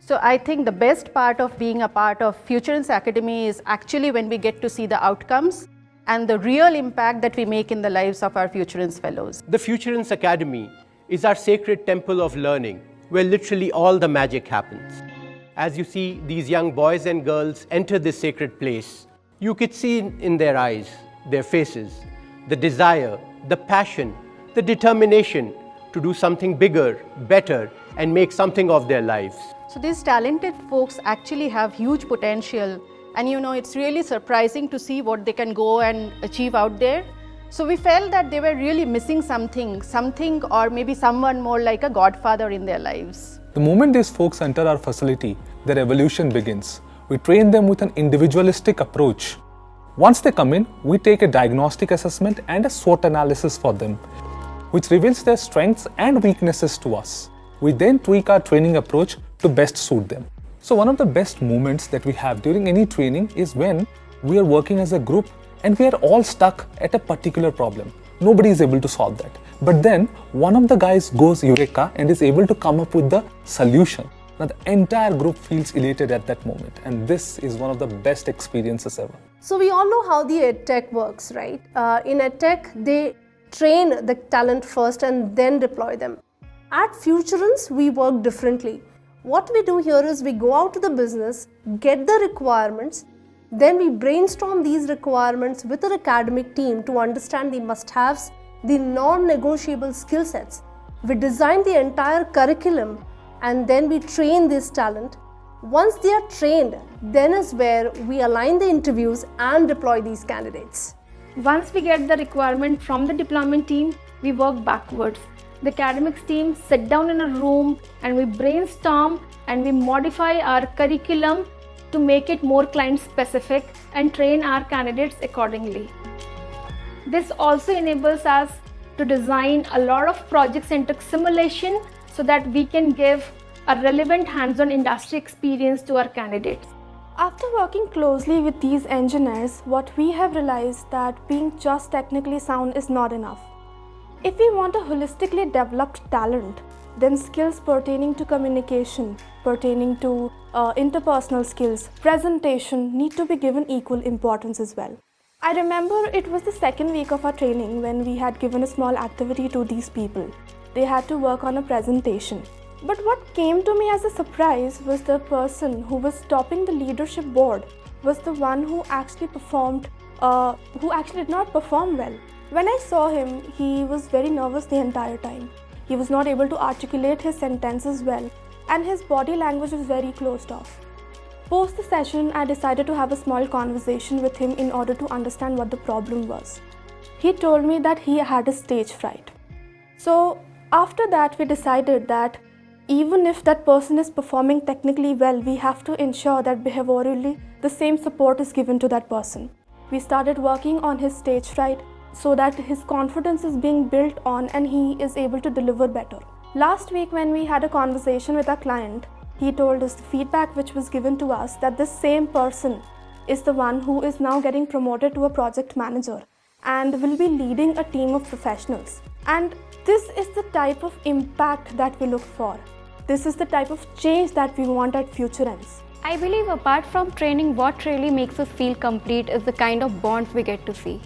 So I think the best part of being a part of Futurense Academy is actually when we get to see the outcomes and the real impact that we make in the lives of our Futurense Fellows. The Futurense Academy is our sacred temple of learning, where literally all the magic happens. As you see these young boys and girls enter this sacred place, you could see in their eyes, their faces, the desire, the passion, the determination to do something bigger, better, and make something of their lives. So these talented folks actually have huge potential, and it's really surprising to see what they can go and achieve out there. So we felt that they were really missing something or maybe someone more like a godfather in their lives. The moment these folks enter our facility, their evolution begins. We train them with an individualistic approach. Once they come in, we take a diagnostic assessment and a SWOT analysis for them, which reveals their strengths and weaknesses to us. We then tweak our training approach to best suit them. So one of the best moments that we have during any training is when we are working as a group and we are all stuck at a particular problem. Nobody is able to solve that. But then one of the guys goes eureka and is able to come up with the solution. Now the entire group feels elated at that moment, and this is one of the best experiences ever. So we all know how the EdTech works, right? In EdTech, they train the talent first and then deploy them. At Futurense, we work differently. What we do here is we go out to the business, get the requirements, then we brainstorm these requirements with our academic team to understand the must-haves, the non-negotiable skill sets. We design the entire curriculum and then we train this talent. Once they are trained, then is where we align the interviews and deploy these candidates. Once we get the requirement from the deployment team, we work backwards. The academics team sit down in a room and we brainstorm and we modify our curriculum to make it more client specific and train our candidates accordingly. This also enables us to design a lot of project-centric simulation so that we can give a relevant hands-on industry experience to our candidates. After working closely with these engineers, what we have realized that being just technically sound is not enough. If we want a holistically developed talent, then skills pertaining to communication, pertaining to interpersonal skills, presentation need to be given equal importance as well. I remember it was the second week of our training when we had given a small activity to these people. They had to work on a presentation. But what came to me as a surprise was the person who was topping the leadership board was the one who actually did not perform well. When I saw him, he was very nervous the entire time. He was not able to articulate his sentences well, and his body language was very closed off. Post the session, I decided to have a small conversation with him in order to understand what the problem was. He told me that he had a stage fright. So after that, we decided that even if that person is performing technically well, we have to ensure that behaviorally the same support is given to that person. We started working on his stage fright so that his confidence is being built on and he is able to deliver better. Last week when we had a conversation with our client, he told us the feedback which was given to us that this same person is the one who is now getting promoted to a project manager and will be leading a team of professionals. And this is the type of impact that we look for. This is the type of change that we want at Futurense. I believe apart from training, what really makes us feel complete is the kind of bonds we get to see.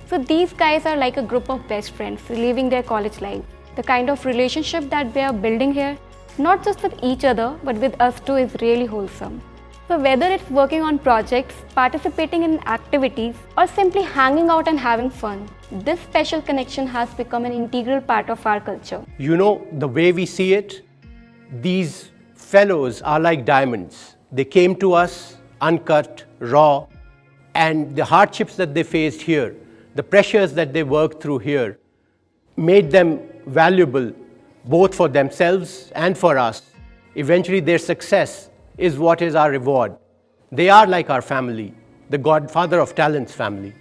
So these guys are like a group of best friends reliving their college life. The kind of relationship that they are building here, not just with each other, but with us too, is really wholesome. So whether it's working on projects, participating in activities, or simply hanging out and having fun, this special connection has become an integral part of our culture. The way we see it, these fellows are like diamonds. They came to us uncut, raw, and the hardships that they faced here, the pressures that they worked through here, made them valuable both for themselves and for us. Eventually their success is what is our reward. They are like our family, the godfather of talents family.